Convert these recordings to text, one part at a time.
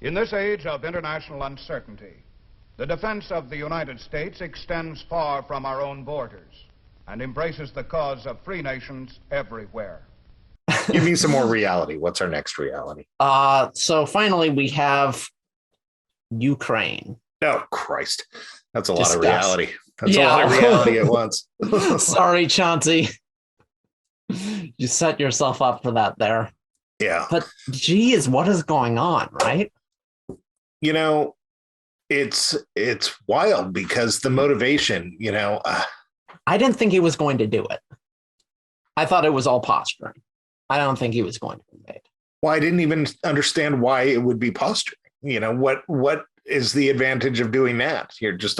In this age of international uncertainty, the defense of the United States extends far from our own borders and embraces the cause of free nations everywhere. Give me some more reality. What's our next reality? So finally we have Ukraine. Oh, Christ. That's a lot of reality. That's Yeah. a lot of reality at once. Sorry, Chauncey. You set yourself up for that there. Yeah. But geez, what is going on, right? You know, it's wild because the motivation, I didn't think he was going to do it. I thought it was all posturing. I don't think he was going to invade. Well, I didn't even understand why it would be posturing. What is the advantage of doing that? We're just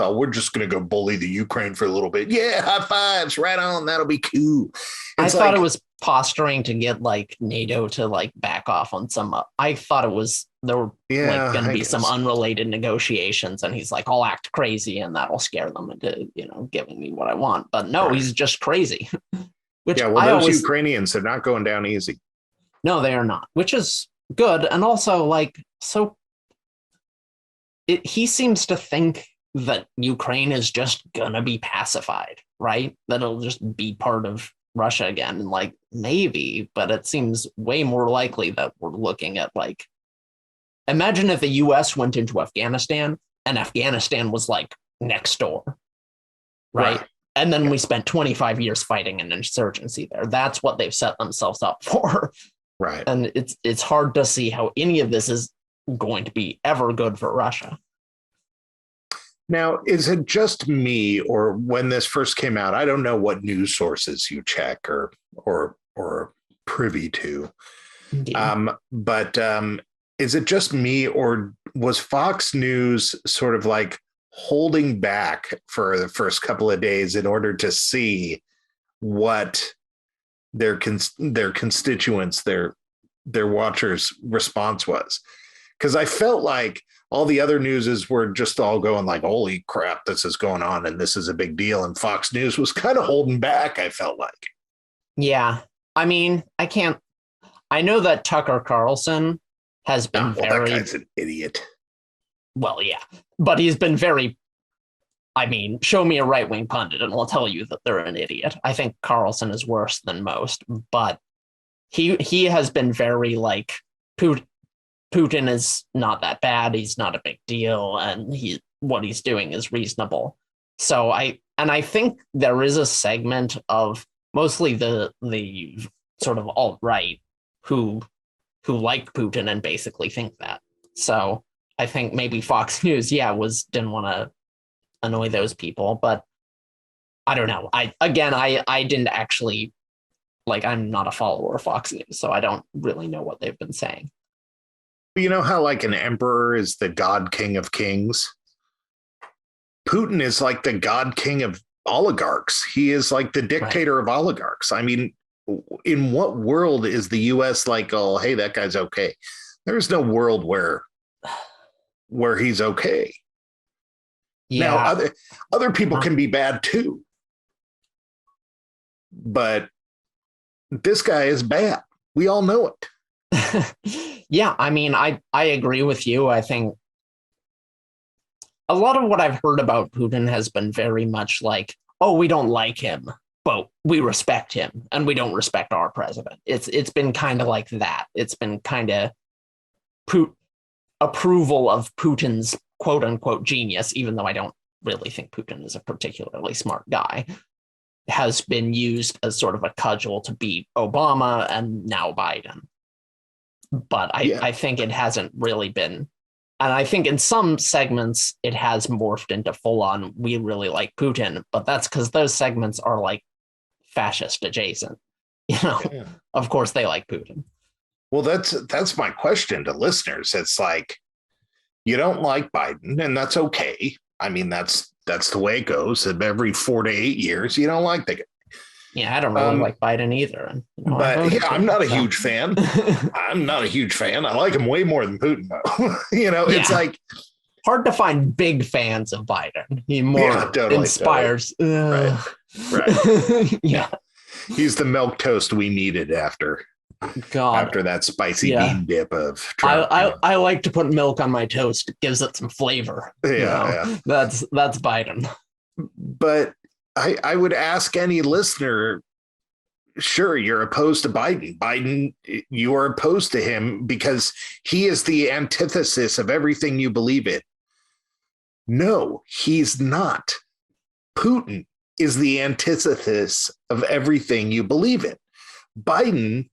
going to go bully the Ukraine for a little bit. Yeah, high fives, right on. That'll be cool. I thought it was posturing to get like NATO to like back off on some. I thought there were going to be some unrelated negotiations, and he's like, I'll act crazy, and that'll scare them into giving me what I want. But no, He's just crazy. Those Ukrainians, they're not going down easy. No, they are not, which is good, and also he seems to think that Ukraine is just gonna be pacified, right? That it'll just be part of Russia again, and maybe, but it seems way more likely that we're looking at imagine if the US went into Afghanistan and Afghanistan was next door, right? And then we spent 25 years fighting an insurgency there. That's what they've set themselves up for. Right. And it's hard to see how any of this is going to be ever good for Russia. Now, is it just me, or when this first came out, I don't know what news sources you check or privy to. But is it just me, or was Fox News sort of holding back for the first couple of days in order to see what their constituents, their watchers' response was? Because I felt like all the other newses were just all going holy crap, this is going on and this is a big deal. And Fox News was kind of holding back, I felt like. Yeah. I mean, I know that Tucker Carlson has been that guy's an idiot. Well, yeah, but he's been show me a right-wing pundit and I'll tell you that they're an idiot. I think Carlson is worse than most, but he has been very Putin is not that bad. He's not a big deal. And what he's doing is reasonable. So I think there is a segment of mostly the sort of alt-right who like Putin and basically think that. So I think maybe Fox News, didn't want to annoy those people, but I don't know. I didn't actually I'm not a follower of Fox News, so I don't really know what they've been saying. You know how an emperor is the god king of kings? Putin is the god king of oligarchs. He is the dictator of oligarchs. I mean, in what world is the US oh, hey, that guy's okay? There's no world where he's okay. Yeah. Now, other people can be bad too. But this guy is bad. We all know it. Yeah, I mean, I agree with you. I think a lot of what I've heard about Putin has been very much oh, we don't like him, but we respect him, and we don't respect our president. It's been kind of like that. It's been kind of approval of Putin's quote unquote genius, even though I don't really think Putin is a particularly smart guy, has been used as sort of a cudgel to beat Obama and now Biden. But I think it hasn't really been. And I think in some segments, it has morphed into full on, we really like Putin. But that's because those segments are fascist adjacent. Of course, they like Putin. Well, that's my question to listeners. It's you don't like Biden, and that's okay. I mean, that's the way it goes. Every 4 to 8 years, you don't like the guy. Yeah, I don't really like Biden either. But I'm not a huge fan. I'm not a huge fan. I like him way more than Putin, though. It's hard to find big fans of Biden. He more inspires. Totally. Right. Yeah. He's the milk toast we needed after God. After that spicy Yeah. bean dip of Trump. I like to put milk on my toast. It gives it some flavor. Yeah. That's Biden. But I would ask any listener, sure, you're opposed to Biden. Biden, you are opposed to him because he is the antithesis of everything you believe in. No, he's not. Putin is the antithesis of everything you believe in. Biden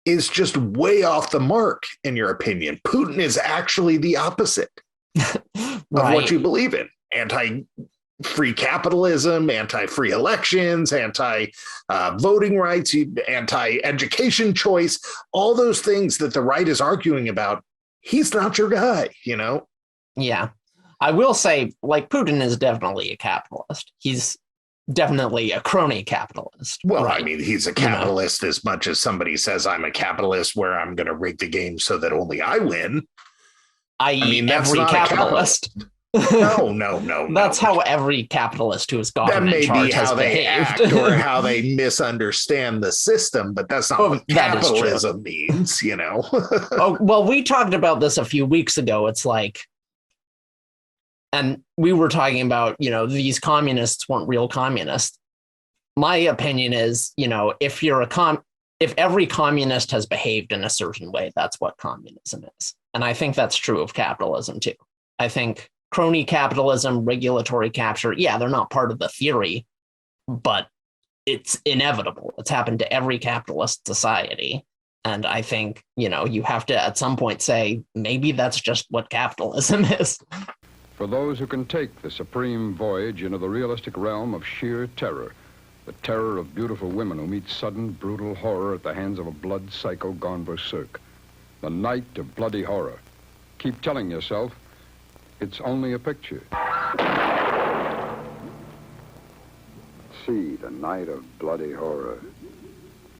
is just way off the mark, in your opinion. Putin is actually the opposite of what you believe in. Anti-free capitalism, anti-free elections, anti-voting rights, anti-education choice, all those things that the right is arguing about. He's not your guy, you know? Yeah. I will say, like, Putin is definitely a capitalist. He's definitely a crony capitalist. Well, right? I mean, he's a capitalist as much as somebody says I'm a capitalist where I'm going to rig the game so that only I win. I mean, every capitalist. No. That's how every capitalist who has gotten in charge has behaved. Act or how they misunderstand the system, but that's not what capitalism means, you know? Oh, well, we talked about this a few weeks ago. It's like, and we were talking about, these communists weren't real communists. My opinion is, if every communist has behaved in a certain way, that's what communism is. And I think that's true of capitalism too. I think crony capitalism, regulatory capture, yeah, they're not part of the theory, but it's inevitable. It's happened to every capitalist society. And I think, you have to at some point say, maybe that's just what capitalism is. For those who can take the supreme voyage into the realistic realm of sheer terror, the terror of beautiful women who meet sudden, brutal horror at the hands of a blood psycho gone berserk. The night of bloody horror. Keep telling yourself, it's only a picture. See the night of bloody horror.